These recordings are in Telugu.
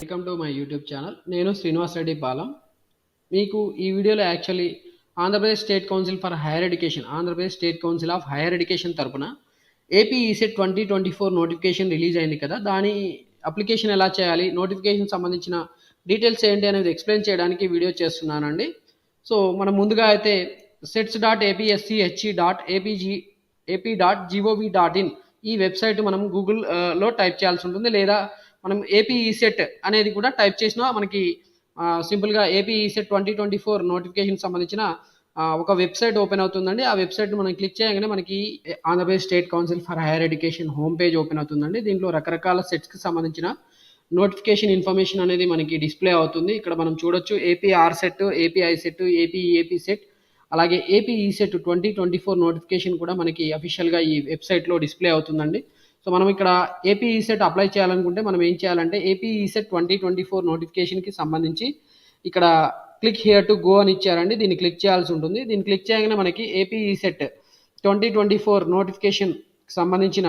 Welcome to my YouTube channel. నేను శ్రీనివాస్ రెడ్డి పాలెం. మీకు ఈ వీడియోలో actually Andhra Pradesh state council for higher education, Andhra Pradesh state council of higher education తరపున ఏపీ ఈసెట్ 2024 నోటిఫికేషన్ రిలీజ్ అయింది కదా, దాని అప్లికేషన్ ఎలా చేయాలి, నోటిఫికేషన్ సంబంధించిన డీటెయిల్స్ ఏంటి అనేది ఎక్స్ప్లెయిన్ చేయడానికి వీడియో చేస్తున్నానండి. సో మనం ముందుగా అయితే sets.apsc.apg.gov.in ఈ వెబ్సైట్ మనం గూగుల్లో టైప్ చేయాల్సి ఉంటుంది, లేదా మనం ఏపీ ఈసెట్ అనేది కూడా టైప్ చేసినా మనకి సింపుల్గా ఏపీ ఈసెట్ 2024 నోటిఫికేషన్ సంబంధించిన ఒక వెబ్సైట్ ఓపెన్ అవుతుందండి. ఆ వెబ్సైట్ మనం క్లిక్ చేయగానే మనకి Andhra Pradesh state council for higher education home page open అవుతుందండి. దీంట్లో రకరకాల సెట్స్కి సంబంధించిన నోటిఫికేషన్ ఇన్ఫర్మేషన్ అనేది మనకి డిస్ప్లే అవుతుంది. ఇక్కడ మనం చూడొచ్చు AP R CET, AP I CET, AP CET, అలాగే ఏపీ ఈసెట్ 2024 నోటిఫికేషన్ కూడా మనకి అఫీషియల్గా ఈ వెబ్సైట్లో డిస్ప్లే అవుతుందండి. సో మనం ఇక్కడ ఏపీ ఈసెట్ అప్లై చేయాలనుకుంటే మనం ఏం చేయాలంటే ఏపీ ఈసెట్ 2024 నోటిఫికేషన్కి సంబంధించి ఇక్కడ క్లిక్ హియర్ టు గో అని ఇచ్చారండి. దీన్ని క్లిక్ చేయాల్సి ఉంటుంది. దీన్ని క్లిక్ చేయగానే మనకి ఏపీ ఈసెట్ 2024 నోటిఫికేషన్ సంబంధించిన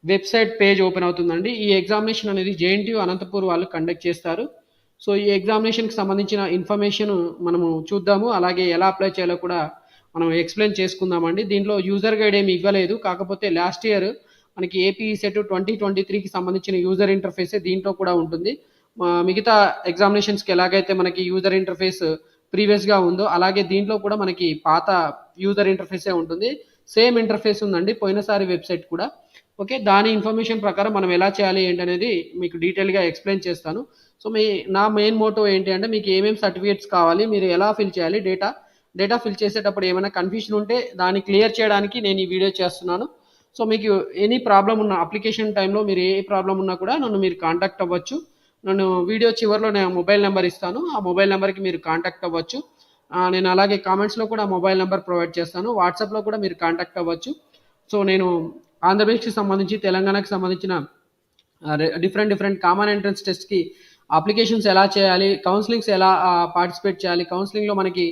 వెబ్సైట్ పేజ్ ఓపెన్ అవుతుందండి. ఈ ఎగ్జామినేషన్ అనేది జేఎన్టీయూ అనంతపూర్ వాళ్ళు కండక్ట్ చేస్తారు. సో ఈ ఎగ్జామినేషన్కి సంబంధించిన ఇన్ఫర్మేషన్ మనము చూద్దాము, అలాగే ఎలా అప్లై చేయాలో కూడా మనం ఎక్స్ప్లెయిన్ చేసుకుందామండి. దీంట్లో యూజర్ గైడ్ ఏమి ఇవ్వలేదు, కాకపోతే లాస్ట్ ఇయర్ మనకి ఏపీ సెట్ 2023కి సంబంధించిన యూజర్ ఇంటర్ఫేసే దీంట్లో కూడా ఉంటుంది. మిగతా ఎగ్జామినేషన్స్కి ఎలాగైతే మనకి యూజర్ ఇంటర్ఫేస్ ప్రీవియస్గా ఉందో అలాగే దీంట్లో కూడా మనకి పాత యూజర్ ఇంటర్ఫేసే ఉంటుంది. సేమ్ ఇంటర్ఫేస్ ఉందండి పోయినసారి వెబ్సైట్ కూడా. ఓకే, దాని ఇన్ఫర్మేషన్ ప్రకారం మనం ఎలా చేయాలి ఏంటనేది మీకు డీటెయిల్గా ఎక్స్ప్లెయిన్ చేస్తాను. సో నా మెయిన్ మోటో ఏంటి అంటే మీకు ఏమేమి సర్టిఫికేట్స్ కావాలి, మీరు ఎలా ఫిల్ చేయాలి, డేటా ఫిల్ చేసేటప్పుడు ఏమైనా కన్ఫ్యూషన్ ఉంటే దాన్ని క్లియర్ చేయడానికి నేను ఈ వీడియో చేస్తున్నాను. సో మీకు ఎనీ ప్రాబ్లం ఉన్న అప్లికేషన్ టైంలో మీరు ఏ ప్రాబ్లం ఉన్నా కూడా నన్ను మీరు కాంటాక్ట్ అవ్వచ్చు. నన్ను వీడియో చివరిలో నేను మొబైల్ నెంబర్ ఇస్తాను, ఆ మొబైల్ నెంబర్కి మీరు కాంటాక్ట్ అవ్వచ్చు. నేను అలాగే కామెంట్స్లో కూడా మొబైల్ నెంబర్ ప్రొవైడ్ చేస్తాను, వాట్సాప్లో కూడా మీరు కాంటాక్ట్ అవ్వచ్చు. సో నేను ఆంధ్రప్రదేశ్కి సంబంధించి తెలంగాణకి సంబంధించిన డిఫరెంట్ కామన్ ఎంట్రన్స్ టెస్ట్కి అప్లికేషన్స్ ఎలా చేయాలి, కౌన్సిలింగ్స్ ఎలా పార్టిసిపేట్ చేయాలి, కౌన్సిలింగ్లో మనకి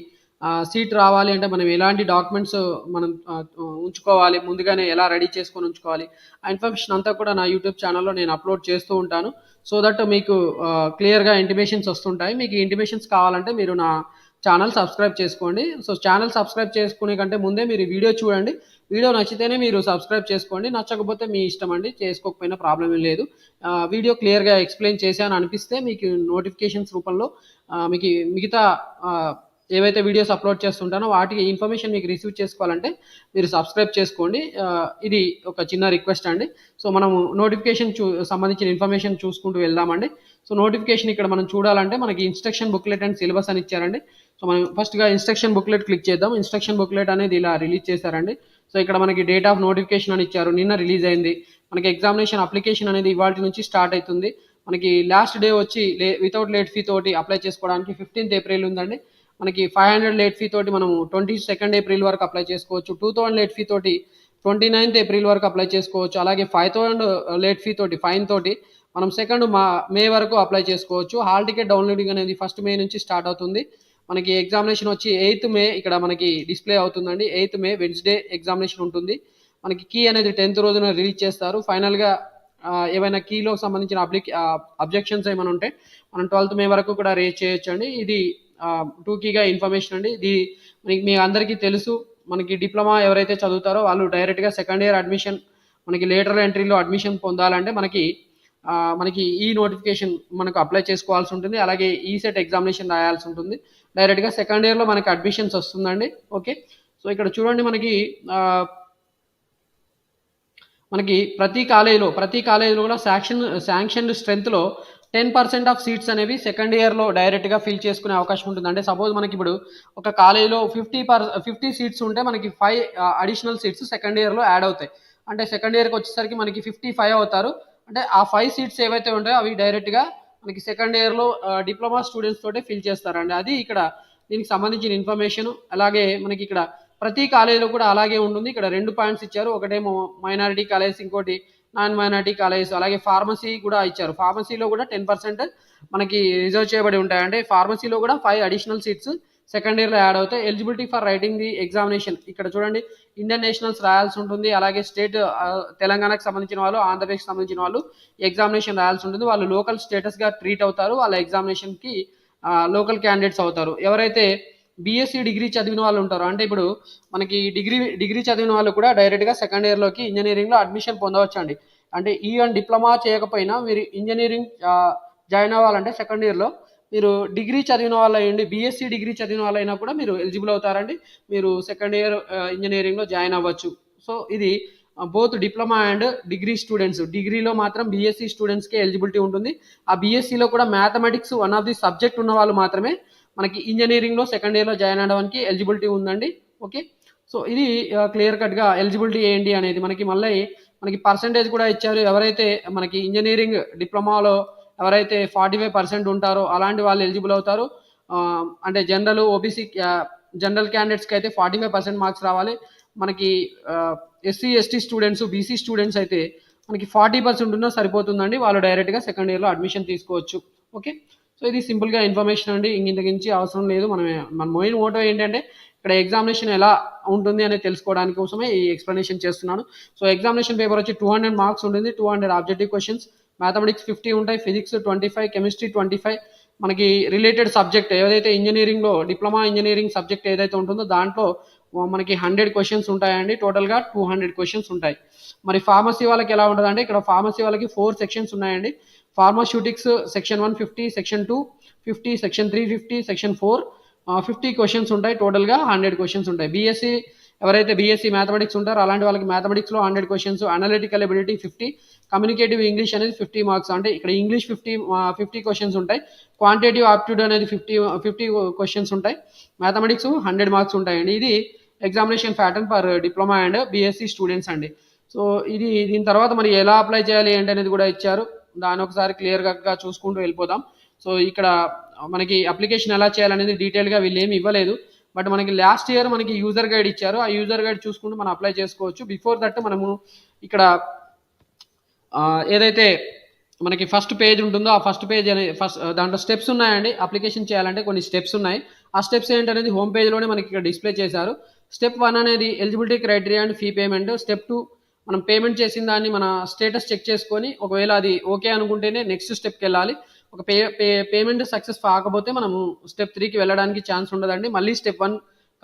సీట్ రావాలి అంటే మనం ఎలాంటి డాక్యుమెంట్స్ మనం ఉంచుకోవాలి, ముందుగానే ఎలా రెడీ చేసుకొని ఉంచుకోవాలి, ఆ ఇన్ఫర్మేషన్ అంతా కూడా నా యూట్యూబ్ ఛానల్లో నేను అప్లోడ్ చేస్తూ ఉంటాను. సో దట్ మీకు క్లియర్గా ఇంటిమేషన్స్ వస్తుంటాయి. మీకు ఇంటిమేషన్స్ కావాలంటే మీరు నా ఛానల్ సబ్స్క్రైబ్ చేసుకోండి. సో ఛానల్ సబ్స్క్రైబ్ చేసుకునే కంటే ముందే మీరు వీడియో చూడండి, వీడియో నచ్చితేనే మీరు సబ్స్క్రైబ్ చేసుకోండి, నచ్చకపోతే మీ ఇష్టం అండి, చేసుకోకపోయినా ప్రాబ్లం ఏం లేదు. వీడియో క్లియర్గా ఎక్స్ప్లెయిన్ చేశాను అనిపిస్తే మీకు నోటిఫికేషన్స్ రూపంలో మీకు మిగతా ఏవైతే వీడియోస్ అప్లోడ్ చేస్తుంటానో వాటికి ఇన్ఫర్మేషన్ మీకు రిసీవ్ చేసుకోవాలంటే మీరు సబ్స్క్రైబ్ చేసుకోండి. ఇది ఒక చిన్న రిక్వెస్ట్ అండి. సో మనం నోటిఫికేషన్ సంబంధించిన ఇన్ఫర్మేషన్ చూసుకుంటూ వెళ్దామండి. సో నోటిఫికేషన్ ఇక్కడ మనం చూడాలంటే మనకి ఇన్స్ట్రక్షన్ బుక్లెట్ అండ్ సిలబస్ అని ఇచ్చారండి. సో మనం ఫస్ట్గా ఇన్స్ట్రక్షన్ బుక్లెట్ క్లిక్ చేద్దాం. ఇన్స్ట్రక్షన్ బుక్లెట్ అనేది ఇలా రిలీజ్ చేశారండి. సో ఇక్కడ మనకి డేట్ ఆఫ్ నోటిఫికేషన్ అని ఇచ్చారు, నిన్న రిలీజ్ అయింది. మనకి ఎగ్జామినేషన్ అప్లికేషన్ అనేది ఇవాళ నుంచి స్టార్ట్ అవుతుంది. మనకి లాస్ట్ డే వచ్చి వితౌట్ లేట్ ఫీ తోటి అప్లై చేసుకోవడానికి 15th ఏప్రిల్ ఉందండి. మనకి 500 లేట్ ఫీ తోటి మనం 22nd ఏప్రిల్ వరకు అప్లై చేసుకోవచ్చు. 2000 లేట్ ఫీ తోటి 29th ఏప్రిల్ వరకు అప్లై చేసుకోవచ్చు. అలాగే 5000 లేట్ ఫీ తోటి ఫైన్ తోటి మనం 2nd మే వరకు అప్లై చేసుకోవచ్చు. హాల్ టికెట్ డౌన్లోడింగ్ అనేది 1st మే నుంచి స్టార్ట్ అవుతుంది. మనకి ఎగ్జామినేషన్ వచ్చి 8th మే ఇక్కడ మనకి డిస్ప్లే అవుతుందండి. 8th మే వెన్స్డే ఎగ్జామినేషన్ ఉంటుంది. మనకి కీ అనేది 10th రోజున రిలీజ్ చేస్తారు. ఫైనల్గా ఏవైనా కీలో సంబంధించిన అబ్జెక్షన్స్ ఏమైనా ఉంటే మనం 12th మే వరకు కూడా రేజ్ చేయొచ్చు అండి. ఇది టూకీగా ఇన్ఫర్మేషన్ అండి. ఇది మీ అందరికీ తెలుసు, మనకి డిప్లొమా ఎవరైతే చదువుతారో వాళ్ళు డైరెక్ట్గా 2nd ఇయర్ అడ్మిషన్ మనకి లేటరల్ ఎంట్రీలో అడ్మిషన్ పొందాలంటే మనకి ఈ నోటిఫికేషన్ మనకు అప్లై చేసుకోవాల్సి ఉంటుంది. అలాగే ఈసెట్ ఎగ్జామినేషన్ రాయాల్సి ఉంటుంది. డైరెక్ట్గా 2nd ఇయర్లో మనకి అడ్మిషన్స్ వస్తుందండి. ఓకే, సో ఇక్కడ చూడండి మనకి ప్రతి కాలేజీలో కూడా శాంక్షన్ స్ట్రెంత్లో 10% ఆఫ్ సీట్స్ అనేవి 2nd ఇయర్లో డైరెక్ట్గా ఫిల్ చేసుకునే అవకాశం ఉంటుంది. అంటే సపోజ్ మనకి ఇప్పుడు ఒక కాలేజీలో 50 సీట్స్ ఉంటే మనకి 5 అడిషనల్ సీట్స్ 2nd ఇయర్లో యాడ్ అవుతాయి. అంటే 2nd ఇయర్కి వచ్చేసరికి మనకి 55 అవుతారు. అంటే ఆ 5 సీట్స్ ఏవైతే ఉంటాయో అవి డైరెక్ట్గా మనకి 2nd ఇయర్లో డిప్లొమా స్టూడెంట్స్ తోటే ఫిల్ చేస్తారండి. అది ఇక్కడ దీనికి సంబంధించిన ఇన్ఫర్మేషన్. అలాగే మనకి ఇక్కడ ప్రతి కాలేజీలో కూడా అలాగే ఉంటుంది. ఇక్కడ 2 పాయింట్స్ ఇచ్చారు, ఒకటేమో మైనారిటీ కాలేజ్, ఇంకోటి నాన్ మైనారిటీ కాలేజ్. అలాగే ఫార్మసీ కూడా ఇచ్చారు. ఫార్మసీలో కూడా 10% మనకి రిజర్వ్ చేయబడి ఉంటాయి. అంటే ఫార్మసీలో కూడా 5 అడిషనల్ సీట్స్ సెకండ్ ఇయర్లో యాడ్ అవుతాయి. Eligibility for writing the examination ఇక్కడ చూడండి, ఇండియన్ నేషనల్స్ రాయాల్సి ఉంటుంది. అలాగే స్టేట్ తెలంగాణకు సంబంధించిన వాళ్ళు, ఆంధ్రప్రదేశ్కి సంబంధించిన వాళ్ళు ఎగ్జామినేషన్ రాయాల్సి ఉంటుంది. వాళ్ళు లోకల్ స్టేటస్గా ట్రీట్ అవుతారు. వాళ్ళ ఎగ్జామినేషన్కి లోకల్ క్యాండిడేట్స్ అవుతారు. ఎవరైతే బీఎస్సీ డిగ్రీ చదివిన వాళ్ళు ఉంటారు, అంటే ఇప్పుడు మనకి డిగ్రీ చదివిన వాళ్ళు కూడా డైరెక్ట్గా సెకండ్ ఇయర్లోకి ఇంజనీరింగ్లో అడ్మిషన్ పొందవచ్చు అండి. అంటే ఈవెన్ డిప్లొమా చేయకపోయినా మీరు ఇంజనీరింగ్ జాయిన్ అవ్వాలంటే సెకండ్ ఇయర్లో మీరు డిగ్రీ చదివిన వాళ్ళు అయ్యండి, బీఎస్సీ డిగ్రీ చదివిన వాళ్ళైనా కూడా మీరు ఎలిజిబుల్ అవుతారండి. మీరు సెకండ్ ఇయర్ ఇంజనీరింగ్లో జాయిన్ అవ్వచ్చు. సో ఇది both diploma and degree students. డిగ్రీలో మాత్రం బీఎస్సీ స్టూడెంట్స్కే ఎలిజిబిలిటీ ఉంటుంది. ఆ బీఎస్సీలో కూడా mathematics one of the subject ఉన్న వాళ్ళు మాత్రమే మనకి ఇంజనీరింగ్లో సెకండ్ ఇయర్లో జాయిన్ అవ్వడానికి ఎలిజిబిలిటీ ఉందండి. ఓకే, సో ఇది క్లియర్ కట్గా ఎలిజిబిలిటీ ఏంటి అనేది మనకి పర్సంటేజ్ కూడా ఇచ్చారు. ఎవరైతే మనకి ఇంజనీరింగ్ డిప్లొమాలో ఎవరైతే 45% ఉంటారో అలాంటి వాళ్ళు ఎలిజిబుల్ అవుతారు. అంటే జనరల్ ఓబీసీ జనరల్ క్యాండిడేట్స్కి అయితే 45% మార్క్స్ రావాలి. మనకి SC ST students, BC students అయితే మనకి 40% ఉన్నా సరిపోతుందండి. వాళ్ళు డైరెక్ట్గా సెకండ్ ఇయర్లో అడ్మిషన్ తీసుకోవచ్చు. ఓకే, సో ఇది సింపుల్గా ఇన్ఫర్మేషన్ అండి. ఇంతకించి అవసరం లేదు. మన మెయిన్ మోటో ఏంటంటే ఇక్కడ ఎగ్జామినేషన్ ఎలా ఉంటుంది అనేది తెలుసుకోవడానికి కోసమే ఈ ఎక్స్ప్లెనేషన్ చేస్తున్నాను. సో ఎగ్జామినేషన్ పేపర్ వచ్చి 200 మార్క్స్ ఉంటుంది. 200 ఆబ్జెక్టివ్ క్వశ్చన్స్, మ్యాథమెటిక్స్ 50 ఉంటాయి, ఫిజిక్స్ 25, కెమిస్ట్రీ 25. మనకి రిలేటెడ్ సబ్జెక్ట్ ఏదైతే ఇంజనీరింగ్లో డిప్లొమా ఇంజనీరింగ్ సబ్జెక్ట్ ఏదైతే ఉంటుందో దాంట్లో మనకి 100 క్వశ్చన్స్ ఉంటాయండి. టోటల్గా 200 క్వశ్చన్స్ ఉంటాయి. మరి ఫార్మసీ వాళ్ళకి ఎలా ఉంటుంది అంటే ఇక్కడ ఫార్మసీ వాళ్ళకి 4 సెక్షన్స్ ఉన్నాయండి. Pharmaceutics section 1 50, section 2 50, section 3 50, section 4 50 questions ఉంటాయి. టోటల్గా 100 క్వశ్చన్స్ ఉంటాయి. బీఎస్సీ ఎవరైతే బీఎస్సీ మ్యాథమెటిక్స్ ఉంటారో అలాంటి వాళ్ళకి మ్యాథమెటిక్స్లో 100 questions, analytical ability 50, communicative English అనేది 50 మార్క్స్. అంటే ఇక్కడ ఇంగ్లీష్ 50 క్వశ్చన్స్ ఉంటాయి. క్వాంటిటేటివ్ ఆప్టిట్యూడ్ అనేది 50 క్వశ్చన్స్ ఉంటాయి. మ్యాథమెటిక్స్ 100 మార్క్స్ ఉంటాయండి. ఇది examination pattern for diploma and BSc students అండి. సో దీని తర్వాత మరి ఎలా అప్లై చేయాలి ఏంటి అనేది కూడా ఇచ్చారు. దాని ఒకసారి క్లియర్గా చూసుకుంటూ వెళ్ళిపోదాం. సో ఇక్కడ మనకి అప్లికేషన్ ఎలా చేయాలనేది డీటెయిల్గా వీళ్ళు ఏమి ఇవ్వలేదు. బట్ మనకి లాస్ట్ ఇయర్ మనకి యూజర్ గైడ్ ఇచ్చారు. ఆ యూజర్ గైడ్ చూసుకుంటూ మనం అప్లై చేసుకోవచ్చు. బిఫోర్ దట్ మనము ఇక్కడ ఏదైతే మనకి ఫస్ట్ పేజ్ ఉంటుందో ఆ ఫస్ట్ పేజ్ అనేది దాంట్లో స్టెప్స్ ఉన్నాయండి. అప్లికేషన్ చేయాలంటే కొన్ని స్టెప్స్ ఉన్నాయి. ఆ స్టెప్స్ ఏంటనేది హోమ్ పేజ్లోనే మనకి ఇక్కడ డిస్ప్లే చేశారు. స్టెప్ 1 అనేది eligibility criteria and fee payment. Step 2 మనం పేమెంట్ చేసిన దాన్ని మన స్టేటస్ చెక్ చేసుకొని ఒకవేళ అది ఓకే అనుకుంటేనే నెక్స్ట్ స్టెప్కి వెళ్ళాలి. ఒక పేమెంట్ సక్సెస్ కాకపోతే మనము స్టెప్ 3కి వెళ్ళడానికి ఛాన్స్ ఉండదండి. మళ్ళీ స్టెప్ 1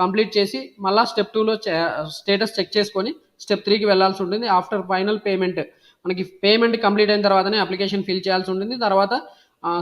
కంప్లీట్ చేసి మళ్ళీ స్టెప్ 2లో స్టేటస్ చెక్ చేసుకొని స్టెప్ 3కి వెళ్ళాల్సి ఉంటుంది. ఆఫ్టర్ ఫైనల్ పేమెంట్ మనకి పేమెంట్ కంప్లీట్ అయిన తర్వాతనే అప్లికేషన్ ఫిల్ చేయాల్సి ఉంటుంది. తర్వాత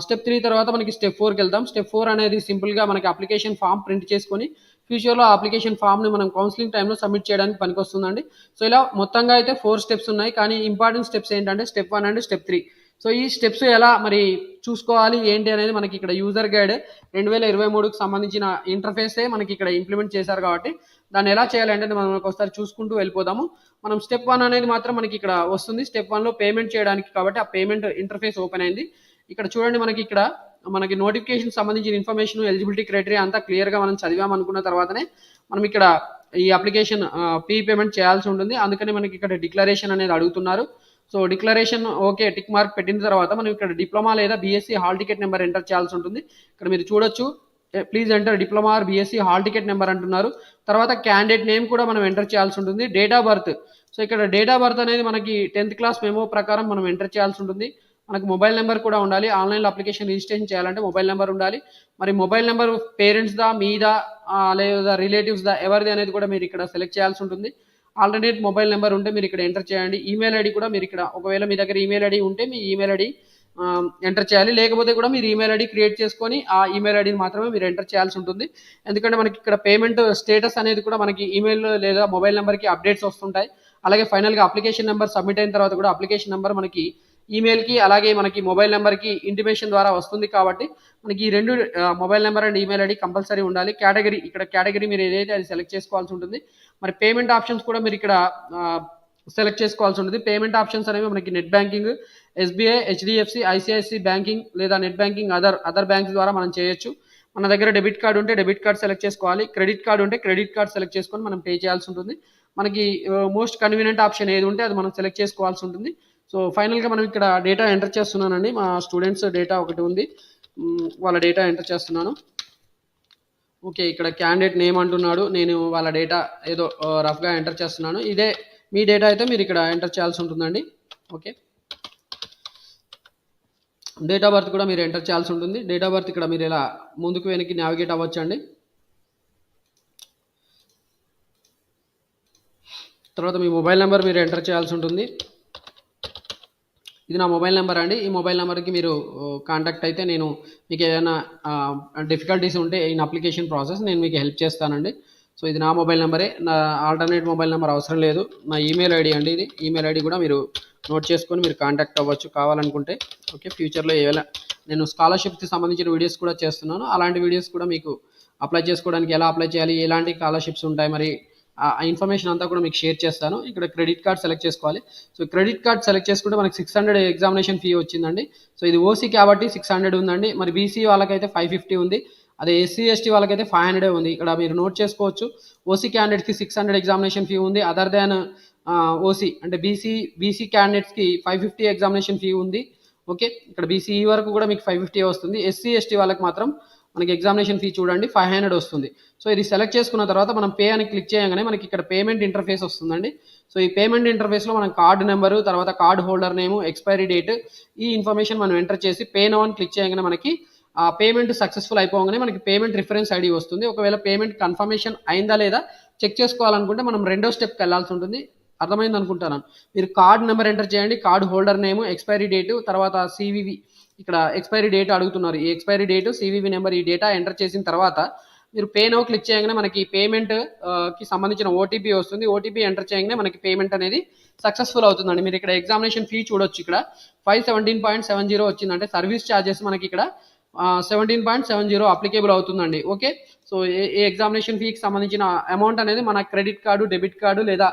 స్టెప్ 3 తర్వాత మనకి స్టెప్ 4కి వెళ్తాం. స్టెప్ 4 అనేది సింపుల్గా మనకి అప్లికేషన్ ఫామ్ ప్రింట్ చేసుకొని ఫ్యూచర్లో ఆ అప్లికేషన్ ఫామ్ని మనం కౌన్సిలింగ్ టైంలో సబ్మిట్ చేయడానికి పనికొస్తుందండి. సో ఇలా మొత్తంగా అయితే 4 స్టెప్స్ ఉన్నాయి. కానీ ఇంపార్టెంట్ స్టెప్స్ ఏంటంటే స్టెప్ 1 అండ్ స్టెప్ 3. సో ఈ స్టెప్స్ ఎలా మరి చూసుకోవాలి ఏంటి అనేది మనకి ఇక్కడ యూజర్ గైడ్ 2023కి సంబంధించిన ఇంటర్ఫేసే మనకి ఇక్కడ ఇంప్లిమెంట్ చేశారు. కాబట్టి దాన్ని ఎలా చేయాలంటే మనం ఒకసారి చూసుకుంటూ వెళ్ళిపోదాము. మనం స్టెప్ 1 అనేది మాత్రం మనకి ఇక్కడ వస్తుంది. స్టెప్ 1లో పేమెంట్ చేయడానికి కాబట్టి ఆ పేమెంట్ ఇంటర్ఫేస్ ఓపెన్ అయింది. ఇక్కడ చూడండి, మనకి నోటిఫికేషన్ సంబంధించిన ఇన్ఫర్మేషన్, ఎలిజిబిలిటీ క్రైటీరియా అంతా క్లియర్గా మనం చదివామనుకున్న తర్వాతనే మనం ఇక్కడ ఈ అప్లికేషన్ ఫీ పేమెంట్ చేయాల్సి ఉంటుంది. అందుకని మనకి ఇక్కడ డిక్లరేషన్ అనేది అడుగుతున్నారు. So declaration okay tick mark పెట్టిన తర్వాత మనం ఇక్కడ డిప్లొమా లేదా BSc hall ticket number enter చేయాల్సి ఉంటుంది. ఇక్కడ మీరు చూడొచ్చు, please enter diploma or BSc hall ticket number అంటున్నారు. తర్వాత క్యాండిడేట్ నేమ్ కూడా మనం ఎంటర్ చేయాల్సి ఉంటుంది. డేట్ ఆఫ్ బర్త్, సో ఇక్కడ డేట్ ఆఫ్ బర్త్ అనేది మనకి 10th క్లాస్ మెమో ప్రకారం మనం ఎంటర్ చేయాల్సి ఉంటుంది. మనకు మొబైల్ నెంబర్ కూడా ఉండాలి. ఆన్లైన్లో అప్లికేషన్ రిజిస్ట్రేషన్ చేయాలంటే మొబైల్ నెంబర్ ఉండాలి. మరి మొబైల్ నెంబర్ పేరెంట్స్దా, మీదా లేదా రిలేటివ్స్దా, ఎవరిది అనేది కూడా మీరు ఇక్కడ సెలెక్ట్ చేయాల్సి ఉంటుంది. ఆల్టర్నేట్ మొబైల్ నెంబర్ ఉంటే మీరు ఇక్కడ ఎంటర్ చేయండి. ఈమెయిల్ ఐడి కూడా మీరు ఇక్కడ, ఒకవేళ మీ దగ్గర ఈమెయిల్ ఐడి ఉంటే మీ ఈమెయిల్ ఐడి ఎంటర్ చేయాలి. లేకపోతే కూడా మీరు ఈమెయిల్ ఐడి క్రియేట్ చేసుకొని ఆ ఈమెయిల్ ఐడిని మాత్రమే మీరు ఎంటర్ చేయాల్సి ఉంటుంది. ఎందుకంటే మనకి ఇక్కడ పేమెంట్ స్టేటస్ అనేది కూడా మనకి ఈమెయిల్ లేదా మొబైల్ నెంబర్కి అప్డేట్స్ వస్తుంటాయి. అలాగే ఫైనల్గా అప్లికేషన్ నెంబర్ సబ్మిట్ అయిన తర్వాత కూడా అప్లికేషన్ నెంబర్ మనకి ఈమెయిల్కి అలాగే మనకి మొబైల్ నెంబర్కి ఇంటిమేషన్ ద్వారా వస్తుంది. కాబట్టి మనకి ఈ 2 mobile number and email ID compulsory ఉండాలి. కేటగిరీ మీరు ఏదైతే అది సెలెక్ట్ చేసుకోవాల్సి ఉంటుంది. మరి పేమెంట్ ఆప్షన్స్ కూడా మీరు ఇక్కడ సెలెక్ట్ చేసుకోవాల్సి ఉంటుంది. పేమెంట్ ఆప్షన్స్ అనేవి మనకి net banking, SBI, HDFC, ICICI banking లేదా నెట్ బ్యాంకింగ్ అదర్ బ్యాంక్స్ ద్వారా మనం చేయొచ్చు. మన దగ్గర డెబిట్ కార్డు ఉంటే డెబిట్ కార్డ్ సెలెక్ట్ చేసుకోవాలి. క్రెడిట్ కార్డు ఉంటే క్రెడిట్ కార్డ్ సెలెక్ట్ చేసుకొని మనం పే చేయాల్సి ఉంటుంది. మనకి మోస్ట్ కన్వీనియంట్ ఆప్షన్ ఏది ఉంటే అది మనం సెలెక్ట్ చేసుకోవాల్సి ఉంటుంది. సో ఫైనల్గా మనం ఇక్కడ డేటా ఎంటర్ చేస్తున్నానండి. మా స్టూడెంట్స్ డేటా ఒకటి ఉంది, వాళ్ళ డేటా ఎంటర్ చేస్తున్నాను. ఓకే. ఇక్కడ క్యాండిడేట్ నేమ్ అంటున్నాడు. నేను వాళ్ళ డేటా ఏదో రఫ్‌గా ఎంటర్ చేస్తున్నాను. ఇదే మీ డేటా అయితే మీరు ఇక్కడ ఎంటర్ చేయాల్సి ఉంటుందండి. ఓకే. డేట్ ఆఫ్ బర్త్ కూడా మీరు ఎంటర్ చేయాల్సి ఉంటుంది. డేట్ ఆఫ్ బర్త్ ఇక్కడ మీరు ఇలా ముందుకు వెనక్కి నావిగేట్ అవ్వచ్చండి. తర్వాత మీ మొబైల్ నెంబర్ మీరు ఎంటర్ చేయాల్సి ఉంటుంది. ఇది నా మొబైల్ నెంబర్ అండి. ఈ మొబైల్ నెంబర్కి మీరు కాంటాక్ట్ అయితే నేను మీకు ఏదైనా డిఫికల్టీస్ ఉంటే ఇన్ అప్లికేషన్ ప్రాసెస్ నేను మీకు హెల్ప్ చేస్తానండి. సో ఇది నా మొబైల్ నెంబరే. నా ఆల్టర్నేట్ మొబైల్ నెంబర్ అవసరం లేదు. నా ఈమెయిల్ ఐడి అండి ఇది. ఈమెయిల్ ఐడి కూడా మీరు నోట్ చేసుకొని మీరు కాంటాక్ట్ అవ్వచ్చు కావాలనుకుంటే. ఓకే. ఫ్యూచర్లో ఏవైనా నేను స్కాలర్షిప్కి సంబంధించిన వీడియోస్ కూడా చేస్తున్నాను. అలాంటి వీడియోస్ కూడా మీకు అప్లై చేసుకోవడానికి ఎలా అప్లై చేయాలి, ఎలాంటి స్కాలర్షిప్స్ ఉంటాయి, మరి ఆ ఇన్ఫర్మేషన్ అంతా కూడా మీకు షేర్ చేస్తాను. ఇక్కడ క్రెడిట్ కార్డ్ సెలెక్ట్ చేసుకోవాలి. సో క్రెడిట్ కార్డ్ సెలెక్ట్ చేసుకుంటే మనకి 600 ఎగ్జామినేషన్ ఫీ వచ్చిందండి. సో ఇది ఓసీ కాబట్టి 600 ఉందండి. మరి బీసీ వాళ్ళకైతే 550 ఉంది. అదే ఎస్సీ ఎస్టీ వాళ్ళకైతే 500 ఉంది. ఇక్కడ మీరు నోట్ చేసుకోవచ్చు. ఓసీ క్యాండిడేట్స్కి 600 ఎగ్జామినేషన్ ఫీ ఉంది. అదర్ దాన్ ఓసీ అంటే బీసీ క్యాండిడేట్స్కి 550 ఎగ్జామినేషన్ ఫీ ఉంది. ఓకే. ఇక్కడ బీసీ వరకు కూడా మీకు 550 వస్తుంది. ఎస్సీ ఎస్టీ వాళ్ళకి మాత్రం మనకి ఎగ్జామినేషన్ ఫీ చూడండి 500 వస్తుంది. సో ఇది సెలెక్ట్ చేసుకున్న తర్వాత మనం పే అని క్లిక్ చేయగానే మనకి ఇక్కడ పేమెంట్ ఇంటర్ఫేస్ వస్తుందండి. సో ఈ పేమెంట్ ఇంటర్ఫేస్లో మనం కార్డు నెంబరు, తర్వాత కార్డు హోల్డర్ నేము, ఎక్స్పైరీ డేట్, ఈ ఇన్ఫర్మేషన్ మనం ఎంటర్ చేసి పే నౌ అని క్లిక్ చేయగానే మనకి ఆ పేమెంట్ సక్సెస్ఫుల్ అయిపోగానే మనకి పేమెంట్ రిఫరెన్స్ ఐడి వస్తుంది. ఒకవేళ పేమెంట్ కన్ఫర్మేషన్ అయిందా లేదా చెక్ చేసుకోవాలనుకుంటే మనం రెండో స్టెప్కి వెళ్ళాల్సి ఉంటుంది. అర్థమైంది అనుకుంటాను. మీరు కార్డ్ నెంబర్ ఎంటర్ చేయండి, కార్డు హోల్డర్ నేము, ఎక్స్పైరీ డేటు, తర్వాత సివివి, ఇక్కడ ఎక్స్పైరీ డేట్ అడుగుతున్నారు. ఈ ఎక్స్పైరీ డేటు, సివివి నెంబర్, ఈ డేటా ఎంటర్ చేసిన తర్వాత మీరు పే నౌ క్లిక్ చేయగానే మనకి పేమెంట్ కి సంబంధించిన ఓటీపీ వస్తుంది. ఓటీపీ ఎంటర్ చేయగానే మనకి పేమెంట్ అనేది సక్సెస్ఫుల్ అవుతుందండి. మీరు ఇక్కడ ఎగ్జామినేషన్ ఫీ చూడొచ్చు. ఇక్కడ 517.70 వచ్చిందంటే సర్వీస్ ఛార్జెస్ మనకి ఇక్కడ 17.70 అప్లికేబుల్ అవుతుందండి. ఓకే. సో ఏ ఎగ్జామినేషన్ ఫీకి సంబంధించిన అమౌంట్ అనేది మన క్రెడిట్ కార్డు, డెబిట్ కార్డు లేదా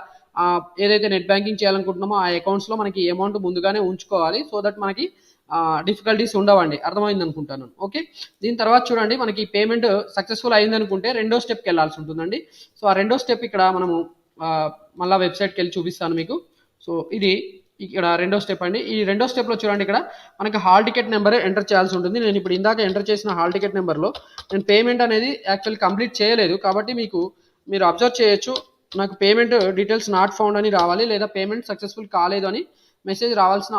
ఏదైతే నెట్ బ్యాంకింగ్ చేయాలనుకుంటున్నామో ఆ అకౌంట్స్లో మనకి అమౌంట్ ముందుగానే ఉంచుకోవాలి. సో దట్ మనకి డిఫికల్టీస్ ఉండవండి. అర్థమైంది అనుకుంటాను. ఓకే. దీని తర్వాత చూడండి మనకి పేమెంట్ సక్సెస్ఫుల్ అయింది అనుకుంటే రెండో స్టెప్కి వెళ్ళాల్సి ఉంటుందండి. సో ఆ రెండో స్టెప్ ఇక్కడ మనము మళ్ళీ వెబ్సైట్కి వెళ్ళి చూపిస్తాను మీకు. సో ఇది ఇక్కడ రెండో స్టెప్ అండి. ఈ రెండో స్టెప్లో చూడండి ఇక్కడ మనకి హాల్ టికెట్ నెంబర్ ఎంటర్ చేయాల్సి ఉంటుంది. నేను ఇప్పుడు ఇందాక ఎంటర్ చేసిన హాల్ టికెట్ నెంబర్లో నేను పేమెంట్ అనేది యాక్చువల్లీ కంప్లీట్ చేయలేదు కాబట్టి మీరు అబ్జర్వ్ చేయొచ్చు. నాకు పేమెంట్ డీటెయిల్స్ నాట్ ఫౌండ్ అని రావాలి, లేదా పేమెంట్ సక్సెస్ఫుల్ కాలేదు అని మెసేజ్ రావాల్సిన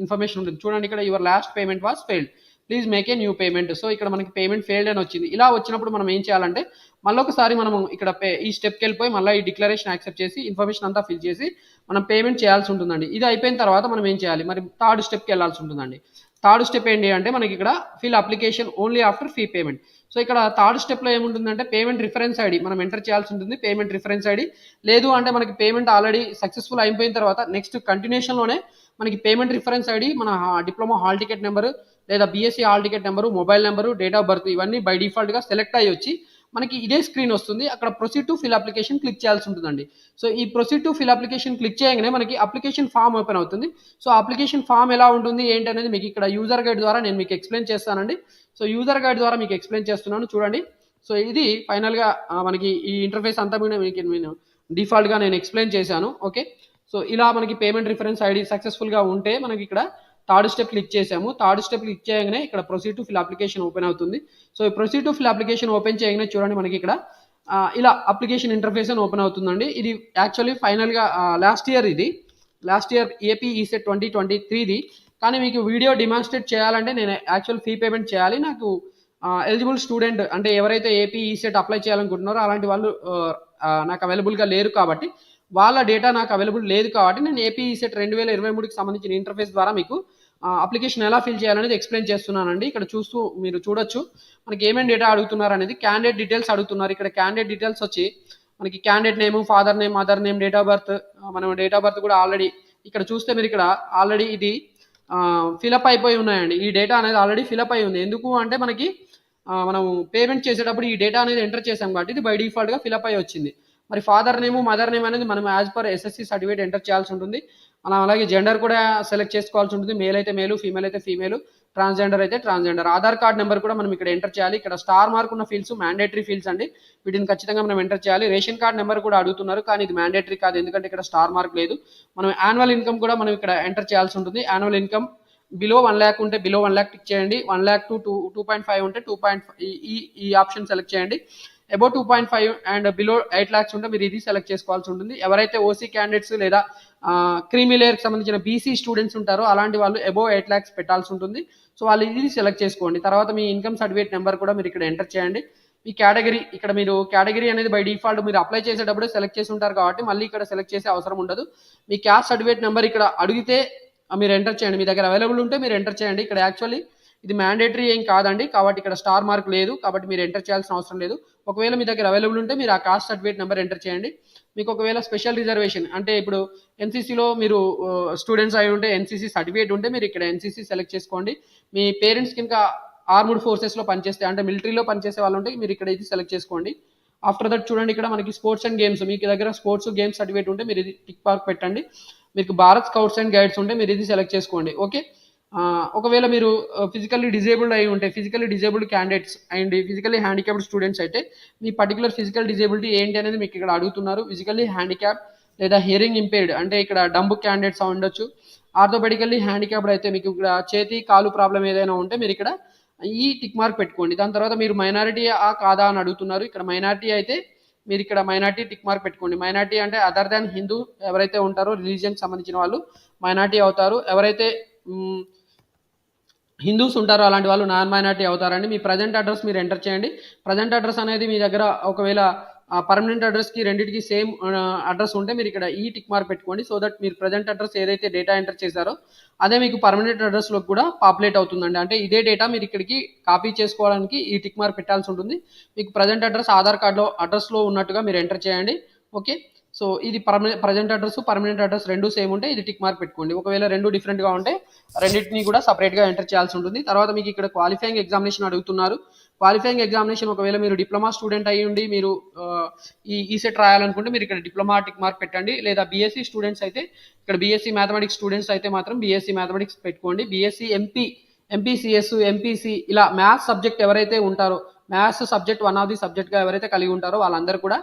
ఇన్ఫర్మేషన్ ఉంటుంది. చూడండి ఇక్కడ your last payment was failed, please make a new payment. So ఇక్కడ మనకి పేమెంట్ ఫెయిల్డ్ అని వచ్చింది. ఇలా వచ్చినప్పుడు మనం ఏం చేయాలంటే మళ్ళొకసారి మనము ఇక్కడ ఈ స్టెప్కి వెళ్ళిపోయి మళ్ళీ ఈ డిక్లరేషన్ యాక్సెప్ట్ చేసి ఇన్ఫర్మేషన్ అంతా ఫిల్ చేసి మనం పేమెంట్ చేయాల్సి ఉంటుందండి. ఇది అయిపోయిన తర్వాత మనం ఏం చేయాలి, మరి థర్డ్ స్టెప్కి వెళ్ళాల్సి ఉంటుందండి. థర్డ్ స్టెప్ ఏంటి అంటే మనకి ఇక్కడ fill application only after fee payment. So ఇక్కడ థర్డ్ స్టెప్లో ఏముంటుందంటే పేమెంట్ రిఫరెన్స్ ఐడి మనం ఎంటర్ చేయాల్సి ఉంటుంది. పేమెంట్ రిఫరెన్స్ ఐడి లేదు అంటే మనకి పేమెంట్ ఆల్రెడీ సక్సెస్ఫుల్ అయిపోయిన తర్వాత నెక్స్ట్ కంటిన్యూషన్లోనే మనకి పేమెంట్ రిఫరెన్స్ ఐడి, మన డిప్లొమా హాల్ టికెట్ నెంబరు లేదా BSc hall ticket number, mobile number, date of birth, ఇవన్నీ బై డిఫాల్ట్గా సెలెక్ట్ అయ్యి వచ్చి మనకి ఇదే స్క్రీన్ వస్తుంది. అక్కడ proceed to fill application click చేయాల్సి ఉంటుందండి. సో ఈ proceed to fill application click చేయగానే మనకి అప్లికేషన్ ఫామ్ ఓపెన్ అవుతుంది. సో అప్లికేషన్ ఫామ్ ఎలా ఉంటుంది ఏంటి అనేది మీకు ఇక్కడ యూజర్ గైడ్ ద్వారా నేను మీకు ఎక్స్ప్లెయిన్ చేస్తానండి. సో యూజర్ గైడ్ ద్వారా మీకు ఎక్స్ప్లెయిన్ చేస్తున్నాను చూడండి. సో ఇది ఫైనల్గా మనకి ఈ ఇంటర్ఫేస్ అంతా కూడా మీకు డిఫాల్ట్గా నేను ఎక్స్ప్లెయిన్ చేశాను. ఓకే. సో ఇలా మనకి పేమెంట్ రిఫరెన్స్ ఐడి సక్సెస్ఫుల్గా ఉంటే మనకి ఇక్కడ థర్డ్ స్టెప్ క్లిక్ చేసాము. థర్డ్ స్టెప్ క్లిక్ చేయగానే ఇక్కడ proceed to fill application open అవుతుంది. సో ఈ proceed to fill application open చేయగానే చూడండి మనకి ఇక్కడ ఇలా అప్లికేషన్ ఇంటర్ఫేస్ అని ఓపెన్ అవుతుందండి. ఇది యాక్చువల్లీ ఫైనల్గా లాస్ట్ ఇయర్ ఏపీ ఈసెట్ 2023ది. కానీ మీకు వీడియో డిమాన్స్ట్రేట్ చేయాలంటే నేను యాక్చువల్ ఫీ పేమెంట్ చేయాలి. నాకు ఎలిజిబుల్ స్టూడెంట్ అంటే ఎవరైతే ఏపీ ఈసెట్ అప్లై చేయాలనుకుంటున్నారో అలాంటి వాళ్ళు నాకు అవైలబుల్గా లేరు కాబట్టి, వాళ్ళ డేటా నాకు అవైలబుల్ లేదు కాబట్టి నేను ఏపీ ఈసెట్ 2023కి సంబంధించిన ఇంటర్ఫేస్ ద్వారా మీకు అప్లికేషన్ ఎలా ఫిల్ చేయాలనేది ఎక్స్ప్లెయిన్ చేస్తున్నానండి. ఇక్కడ మీరు చూడొచ్చు మనకి ఏమేమి డేటా అడుగుతున్నారు అనేది. క్యాండిడేట్ డీటెయిల్స్ అడుగుతున్నారు. ఇక్కడ క్యాండిడేట్ డీటెయిల్స్ వచ్చి మనకి candidate name, father name, mother name, date of birth. మనం డేట్ ఆఫ్ బర్త్ కూడా ఆల్రెడీ ఇక్కడ చూస్తే మీరు ఇక్కడ ఆల్రెడీ ఇది ఫిలప్ అయిపోయి ఉన్నాయండి. ఈ డేటా అనేది ఆల్రెడీ ఫిలప్ అయి ఉంది. ఎందుకు అంటే మనకి మనం పేమెంట్ చేసేటప్పుడు ఈ డేటా అనేది ఎంటర్ చేసాం కాబట్టి ఇది బై డిఫాల్ట్గా ఫిలప్ అయి వచ్చింది. మరి ఫాదర్ నేమ్, మదర్ నేమ్ అనేది మనం as per SSC certificate enter చేయాల్సి ఉంటుంది. మనం అలాగే జెండర్ కూడా సెలెక్ట్ చేసుకోవాల్సి ఉంటుంది. మేల్ అయితే మేలు, ఫీమేల్ అయితే ఫీమేల్, ట్రాన్స్జెండర్ అయితే ట్రాన్స్జెండర్. ఆధార్ కార్డ్ నెంబర్ కూడా మనం ఇక్కడ ఎంటర్ చేయాలి. ఇక్కడ స్టార్ మార్క్ ఉన్న ఫీల్డ్స్ మ్యాండేటరీ ఫీల్డ్స్ అండి. వీటిని ఖచ్చితంగా మనం ఎంటర్ చేయాలి. రేషన్ కార్డ్ నెంబర్ కూడా అడుగుతున్నారు కానీ ఇది మ్యాండేటరీ కాదు, ఎందుకంటే ఇక్కడ స్టార్ మార్క్ లేదు. మనం యాన్యువల్ ఇన్కమ్ కూడా మనం ఇక్కడ ఎంటర్ చేయాల్సి ఉంటుంది. యాన్యువల్ ఇన్కమ్ బిలో 1,00,000 ఉంటే బిలో 1,00,000 టిక్ చేయండి. 1,00,000 టు 2.5 ఉంటే 2.5 ఈ ఆప్షన్ సెలెక్ట్ చేయండి. అబౌవ్ 2.5 అండ్ బిలో 8,00,000 ఉంటే మీరు ఇది సెలెక్ట్ చేసుకోవాల్సి ఉంటుంది. ఎవరైతే ఓసీ క్యాండిడేట్స్ లేదా క్రీమీ లేయర్కి సంబంధించిన బీసీ స్టూడెంట్స్ ఉంటారో అలాంటి వాళ్ళు అబౌవ్ 8,00,000 పెట్టాల్సి ఉంటుంది. సో వాళ్ళు ఇది సెలెక్ట్ చేసుకోండి. తర్వాత మీ ఇన్కమ్ సర్టిఫికేట్ నెంబర్ కూడా మీరు ఇక్కడ ఎంటర్ చేయండి. మీ కేటగిరీ ఇక్కడ మీరు కేటగిరీ అనేది బై డిఫాల్ట్ మీరు అప్లై చేసేటప్పుడు సెలెక్ట్ చేసి ఉంటారు కాబట్టి మళ్ళీ ఇక్కడ సెలెక్ట్ చేసే అవసరం ఉండదు. మీ క్యాస్ట్ సర్టిఫికేట్ నెంబర్ ఇక్కడ అడిగితే మీరు ఎంటర్ చేయండి. మీ దగ్గర అవైలబుల్ ఉంటే మీరు ఎంటర్ చేయండి. ఇక్కడ యాక్చువల్లీ ఇది మ్యాండేటరీ ఏం కాదండి, కాబట్టి ఇక్కడ స్టార్ మార్క్ లేదు, కాబట్టి మీరు ఎంటర్ చేయాల్సిన అవసరం లేదు. ఒకవేళ మీ దగ్గర అవైలబుల్ ఉంటే మీరు ఆ కాస్ట్ సర్టిఫికేట్ నెంబర్ ఎంటర్ చేయండి. మీకు ఒకవేళ స్పెషల్ రిజర్వేషన్ అంటే ఇప్పుడు ఎన్సీసీలో మీరు స్టూడెంట్స్ అయి ఉంటే ఎన్సీసీ సర్టిఫికేట్ ఉంటే మీరు ఇక్కడ ఎన్సీసీ సెలెక్ట్ చేసుకోండి. మీ పేరెంట్స్ ఇంకా ఆర్మ్డ్ ఫోర్సెస్లో పనిచేస్తే అంటే మిలిటరీలో పనిచేసే వాళ్ళు ఉంటే మీరు ఇక్కడ ఇది సెలెక్ట్ చేసుకోండి. ఆఫ్టర్ దట్ చూడండి ఇక్కడ మనకి స్పోర్ట్స్ అండ్ గేమ్స్, మీకు దగ్గర స్పోర్ట్స్ గేమ్స్ సర్టిఫికేట్ ఉంటే మీరు ఇది టిక్ మార్క్ పెట్టండి. మీకు భారత్ స్కౌట్స్ అండ్ గైడ్స్ ఉంటే మీరు ఇది సెలెక్ట్ చేసుకోండి. ఓకే, ఒకవేళ మీరు ఫిజికల్లీ డిజేబుల్డ్ అయి ఉంటే physically disabled candidates and physically handicapped students అయితే మీ పర్టికులర్ ఫిజికల్ డిజేబిలిటీ ఏంటి అనేది మీకు ఇక్కడ అడుగుతున్నారు. ఫిజికల్లీ హ్యాండిక్యాప్ లేదా హియరింగ్ ఇంపేర్డ్ అంటే ఇక్కడ డంబు క్యాండిడేట్స్ ఉండొచ్చు. ఆర్థోపెడికల్లీ హ్యాండిక్యాప్డ్ అయితే మీకు ఇక్కడ చేతి కాలు ప్రాబ్లం ఏదైనా ఉంటే మీరు ఇక్కడ ఈ టిక్ మార్క్ పెట్టుకోండి. దాని తర్వాత మీరు మైనారిటీ కాదా అని అడుగుతున్నారు. ఇక్కడ మైనారిటీ అయితే మీరు ఇక్కడ మైనారిటీ టిక్ మార్క్ పెట్టుకోండి. మైనారిటీ అంటే అదర్ దాన్ హిందూ ఎవరైతే ఉంటారో రిలీజియన్కి సంబంధించిన వాళ్ళు మైనారిటీ అవుతారు. ఎవరైతే హిందూస్ ఉంటారో అలాంటి వాళ్ళు నాన్ మైనారిటీ అవుతారండి. మీ ప్రజెంట్ అడ్రస్ మీరు ఎంటర్ చేయండి. ప్రజెంట్ అడ్రస్ అనేది మీ దగ్గర ఒకవేళ పర్మనెంట్ అడ్రస్కి రెండింటికి సేమ్ అడ్రస్ ఉంటే మీరు ఇక్కడ ఈ టిక్ మార్క్ పెట్టుకోండి. సో దట్ మీరు ప్రజెంట్ అడ్రస్ ఏదైతే డేటా ఎంటర్ చేశారో అదే మీకు పర్మనెంట్ అడ్రస్లో కూడా పాపులేట్ అవుతుందండి. అంటే ఇదే డేటా మీరు ఇక్కడికి కాపీ చేసుకోవడానికి ఈ టిక్ మార్క్ పెట్టాల్సి ఉంటుంది. మీకు ప్రజెంట్ అడ్రస్ ఆధార్ కార్డులో అడ్రస్లో ఉన్నట్టుగా మీరు ఎంటర్ చేయండి. ఓకే, సో ఇది ప్రజెంట్ అడ్రస్ పర్మనెంట్ అడ్రస్ రెండు సేమ్ ఉంటే ఇది టిక్ మార్క్ పెట్టుకోండి. ఒకవేళ రెండు డిఫరెంట్గా ఉంటే రెండింటిని కూడా సపరేట్గా ఎంటర్ చేయాల్సి ఉంటుంది. తర్వాత మీకు ఇక్కడ క్వాలిఫైయింగ్ ఎగ్జామినేషన్ అడుగుతున్నారు. క్వాలిఫైయింగ్ ఎగ్జామినేషన్ ఒకవేళ మీరు డిప్లొమా స్టూడెంట్ అయ్యి ఉండి మీరు ఈ ఈసెట్ రాయాలనుకుంటే మీరు ఇక్కడ డిప్లొమా టిక్ మార్క్ పెట్టండి. లేదా బీఎస్సీ స్టూడెంట్స్ అయితే ఇక్కడ బీఎస్సీ మ్యాథమెటిక్స్ స్టూడెంట్స్ అయితే మాత్రం బీఎస్సీ మ్యాథమెటిక్స్ పెట్టుకోండి. బీఎస్సీ ఎంపీసీఎస్ ఎంపీసీ ఇలా మ్యాథ్స్ సబ్జెక్ట్ ఎవరైతే ఉంటారో maths subject one of the సబ్జెక్ట్గా ఎవరైతే కలిగి ఉంటారో వాళ్ళందరూ కూడా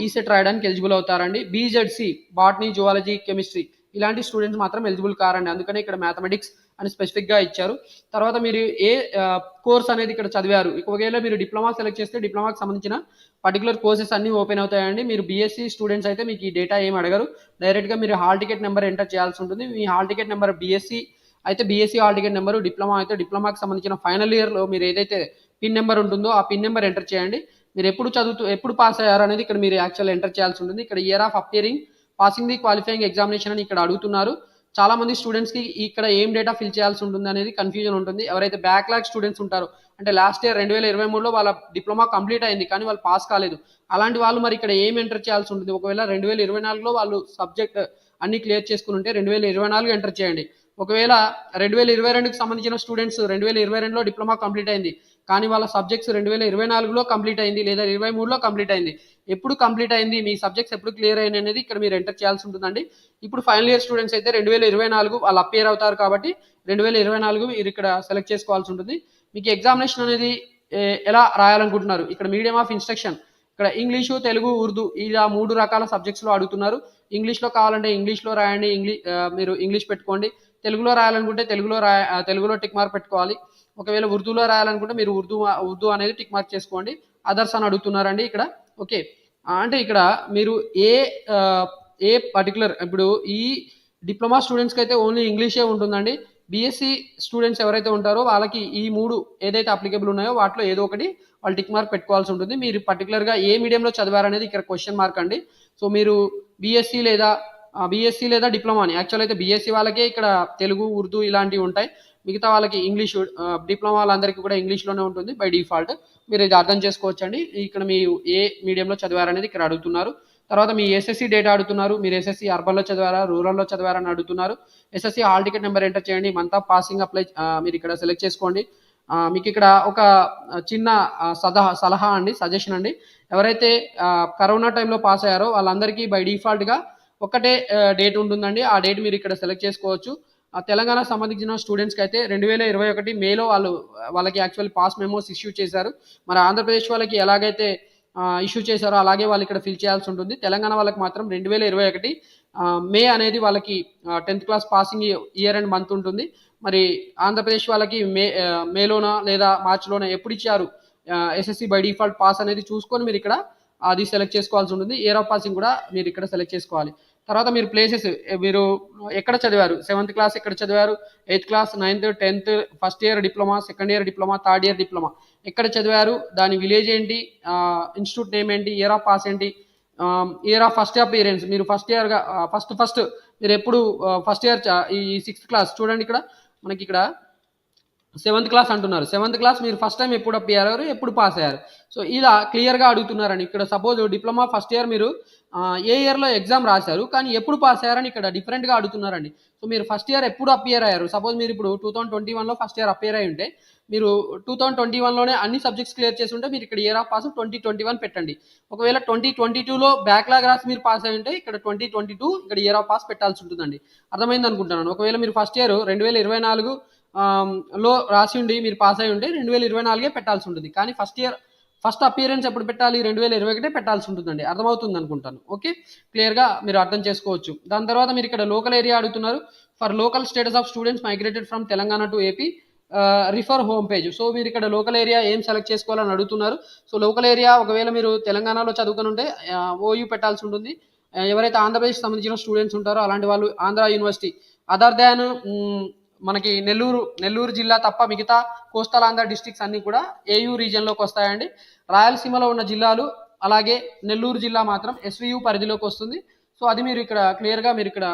ఈసెట్ రాయడానికి ఎలిజిబుల్ అవుతారండి. బీజెడ్సీ బాటనీ జువాలజీ కెమిస్ట్రీ ఇలాంటి స్టూడెంట్స్ మాత్రం ఎలిజిబుల్ కారండి. అందుకనే ఇక్కడ మ్యాథమెటిక్స్ అని స్పెసిఫిక్గా ఇచ్చారు. తర్వాత మీరు ఏ కోర్స్ అనేది ఇక్కడ చదివారు, ఒకవేళ మీరు డిప్లొమా సెలెక్ట్ చేస్తే డిప్లొమాకి సంబంధించిన పర్టికులర్ కోర్సెస్ అన్ని ఓపెన్ అవుతాయండి. మీరు బీఎస్సీ స్టూడెంట్స్ అయితే మీకు ఈ డేటా ఏం అడగరు. డైరెక్ట్గా మీరు హాల్ టికెట్ నెంబర్ ఎంటర్ చేయాల్సి ఉంటుంది. మీ హాల్ టికెట్ నెంబర్ బీఎస్సీ అయితే BSc hall ticket number, diploma అయితే డిప్లొమాకి సంబంధించిన ఫైనల్ ఇయర్లో మీరు ఏదైతే పిన్ నెంబర్ ఉంటుందో ఆ పిన్ నెంబర్ ఎంటర్ చేయండి. మీరు ఎప్పుడు పాస్ అయ్యారు అనేది ఇక్కడ మీరు యాక్చువల్ ఎంటర్ చేయాల్సి ఉంటుంది. ఇక్కడ year of appearing passing the qualifying examination అని ఇక్కడ అడుగుతున్నారు. చాలా మంది స్టూడెంట్స్కి ఇక్కడ ఏం డేటా ఫిల్ చేయాల్సి ఉంటుంది అనేది కన్ఫ్యూజన్ ఉంటుంది. ఎవరైతే బ్యాక్లాగ్ స్టూడెంట్స్ ఉంటారో అంటే లాస్ట్ ఇయర్ 2023లో వాళ్ళ డిప్లొమా కంప్లీట్ అయింది కానీ వాళ్ళు పాస్ కాలేదు, అలాంటి వాళ్ళు మరి ఇక్కడ ఏం ఎంటర్ చేయాల్సి ఉంటుంది. ఒకవేళ 2024లో వాళ్ళు సబ్జెక్ట్ అన్ని క్లియర్ చేసుకుని ఉంటే 2024 ఎంటర్ చేయండి. ఒకవేళ 2022కి సంబంధించిన స్టూడెంట్స్ 2022లో డిప్లొమా కంప్లీట్ అయింది కానీ వాళ్ళ సబ్జెక్ట్స్ 2024లో కంప్లీట్ అయింది లేదా 23లో కంప్లీట్ అయింది. ఎప్పుడు కంప్లీట్ అయింది, మీ సబ్జెక్ట్స్ ఎప్పుడు క్లియర్ అయింది అనేది ఇక్కడ మీరు ఎంటర్ చేయాల్సి ఉంటుందండి. ఇప్పుడు ఫైనల్ ఇయర్ స్టూడెంట్స్ అయితే 2024 వాళ్ళు అపియర్ అవుతారు కాబట్టి 2024 మీరు ఇక్కడ సెలెక్ట్ చేసుకోవాల్సి ఉంటుంది. మీకు ఎగ్జామినేషన్ అనేది ఎలా రాయాలనుకుంటున్నారు, ఇక్కడ మీడియం ఆఫ్ ఇన్స్ట్రక్షన్ ఇక్కడ ఇంగ్లీషు తెలుగు ఉర్దూ ఇలా 3 రకాల సబ్జెక్ట్స్లో అడుగుతున్నారు. ఇంగ్లీష్లో కావాలంటే ఇంగ్లీష్లో రాయండి, మీరు ఇంగ్లీష్ పెట్టుకోండి. తెలుగులో రాయాలనుకుంటే తెలుగులో టిక్ మార్క్ పెట్టుకోవాలి. ఒకవేళ ఉర్దూలో రాయాలనుకుంటే మీరు ఉర్దూ అనేది టిక్ మార్క్ చేసుకోండి. అదర్స్ అని అడుగుతున్నారండి ఇక్కడ. ఓకే, అంటే ఇక్కడ మీరు ఏ పర్టికులర్ ఇప్పుడు ఈ డిప్లొమా స్టూడెంట్స్కి అయితే ఓన్లీ ఇంగ్లీషే ఉంటుందండి. బీఎస్సీ స్టూడెంట్స్ ఎవరైతే ఉంటారో వాళ్ళకి ఈ 3 ఏదైతే అప్లికేబుల్ ఉన్నాయో వాటిలో ఏదో ఒకటి వాళ్ళు టిక్ మార్క్ పెట్టుకోవాల్సి ఉంటుంది. మీరు పర్టికులర్గా ఏ మీడియంలో చదివారనేది ఇక్కడ క్వశ్చన్ మార్క్ అండి. సో మీరు బీఎస్సీ లేదా డిప్లొమా అని యాక్చువల్ అయితే బీఎస్సీ వాళ్ళకే ఇక్కడ తెలుగు ఉర్దూ ఇలాంటివి ఉంటాయి. మిగతా వాళ్ళకి ఇంగ్లీష్, డిప్లొమా వాళ్ళందరికీ కూడా ఇంగ్లీష్లోనే ఉంటుంది బై డిఫాల్ట్. మీరు ఇది అర్థం చేసుకోవచ్చండి. ఇక్కడ మీ ఏ మీడియంలో చదివారనేది ఇక్కడ అడుగుతున్నారు. తర్వాత మీ ఎస్ఎస్సి డేటా అడుగుతున్నారు. మీరు ఎస్ఎస్సి అర్బన్లో చదివారా రూరల్లో చదివారా అని అడుగుతున్నారు. SSC hall ticket number enter చేయండి. మంత్ ఆఫ్ పాసింగ్ అప్లై మీరు ఇక్కడ సెలెక్ట్ చేసుకోండి. మీకు ఇక్కడ ఒక చిన్న సలహా అండి, సజెషన్ అండి. ఎవరైతే కరోనా టైంలో పాస్ అయ్యారో వాళ్ళందరికీ బై డిఫాల్ట్గా ఒకటే డేట్ ఉంటుందండి. ఆ డేట్ మీరు ఇక్కడ సెలెక్ట్ చేసుకోవచ్చు. తెలంగాణకు సంబంధించిన స్టూడెంట్స్కి అయితే 2021 మేలో వాళ్ళకి యాక్చువల్ పాస్ మెమోస్ ఇష్యూ చేశారు. మరి ఆంధ్రప్రదేశ్ వాళ్ళకి ఎలాగైతే ఇష్యూ చేశారో అలాగే వాళ్ళు ఇక్కడ ఫిల్ చేయాల్సి ఉంటుంది. తెలంగాణ వాళ్ళకి మాత్రం 2021 మే అనేది వాళ్ళకి 10th class passing year and month ఉంటుంది. మరి ఆంధ్రప్రదేశ్ వాళ్ళకి మేలోన లేదా మార్చిలోన ఎప్పుడు ఇచ్చారు ఎస్ఎస్సి బై డిఫాల్ట్ పాస్ అనేది చూసుకొని మీరు ఇక్కడ అది సెలెక్ట్ చేసుకోవాల్సి ఉంటుంది. ఇయర్ ఆఫ్ పాసింగ్ కూడా మీరు ఇక్కడ సెలెక్ట్ చేసుకోవాలి. తర్వాత మీరు ప్లేసెస్ మీరు ఎక్కడ చదివారు, 7th క్లాస్ ఎక్కడ చదివారు, 8th class, 9th, 10th, first year diploma, second year diploma, third year diploma ఎక్కడ చదివారు, దాని విలేజ్ ఏంటి, ఇన్స్టిట్యూట్ నేమ్ ఏంటి, ఇయర్ ఆఫ్ పాస్ ఏంటి, ఇయర్ ఆఫ్ ఫస్ట్ అపియరెన్స్ మీరు ఫస్ట్ ఇయర్గా ఫస్ట్ మీరు ఎప్పుడు ఫస్ట్ ఇయర్ ఈ 6th క్లాస్ చూడండి ఇక్కడ మనకి ఇక్కడ 7th క్లాస్ అంటున్నారు. 7th క్లాస్ మీరు ఫస్ట్ టైం ఎప్పుడు అపియర్ అయ్యారు, ఎప్పుడు పాస్ అయ్యారు. సో ఇలా క్లియర్గా అడుగుతున్నారని ఇక్కడ సపోజ్ డిప్లొమా ఫస్ట్ ఇయర్ మీరు ఏ ఇయర్లో ఎగ్జామ్ రాశారు కానీ ఎప్పుడు పాస్ అయ్యారని ఇక్కడ డిఫరెంట్గా అడుగుతున్నారండి. సో మీరు ఫస్ట్ ఇయర్ ఎప్పుడు అపియర్ అయ్యారు, సపోజ్ మీరు ఇప్పుడు 2021లో ఫస్ట్ ఇయర్ అపియర్ అయి ఉంటే మీరు 2021లోనే అన్ని సబ్జెక్ట్స్ క్లియర్ చేసి ఉంటే మీరు ఇక్కడ ఇయర్ ఆఫ్ పాస్ 2021 పెట్టండి. ఒకవేళ 2022లో బ్యాక్లాగ్ రాసి మీరు పాస్ అయి ఉంటే ఇక్కడ 2022 ఇక్కడ ఇయర్ ఆఫ్ పాస్ పెట్టాల్సి ఉంటుందండి. అర్థమైంది అనుకుంటున్నాను. ఒకవేళ మీరు ఫస్ట్ ఇయర్ 2024 లో రాసి ఉండి మీరు పాస్ అయి ఉంటే 2024 పెట్టాల్సి ఉంటుంది. కానీ ఫస్ట్ అపియరెన్స్ ఎప్పుడు పెట్టాలి, 2021 పెట్టాల్సి ఉంటుందండి. అర్థమవుతుంది అనుకుంటాను. ఓకే, క్లియర్గా మీరు అర్థం చేసుకోవచ్చు. దాని తర్వాత మీరు ఇక్కడ లోకల్ ఏరియా అడుగుతున్నారు. For local status of students migrated from Telangana to AP refer home page. So మీరు ఇక్కడ లోకల్ ఏరియా ఏం సెలెక్ట్ చేసుకోవాలని అడుగుతున్నారు. సో లోకల్ ఏరియా ఒకవేళ మీరు తెలంగాణలో చదువుకుని ఉంటే ఓయూ పెట్టాల్సి ఉంటుంది. ఎవరైతే ఆంధ్రప్రదేశ్ సంబంధించిన స్టూడెంట్స్ ఉంటారో అలాంటి వాళ్ళు ఆంధ్ర యూనివర్సిటీ అదర్ దాన్ మనకి నెల్లూరు జిల్లా తప్ప మిగతా కోస్టల్ ఆంధ్ర డిస్ట్రిక్ట్స్ అన్నీ కూడా ఏయూ రీజియన్లోకి వస్తాయండి. రాయలసీమలో ఉన్న జిల్లాలు అలాగే నెల్లూరు జిల్లా మాత్రం ఎస్వియు పరిధిలోకి వస్తుంది. సో అది మీరు ఇక్కడ క్లియర్గా మీరు ఇక్కడ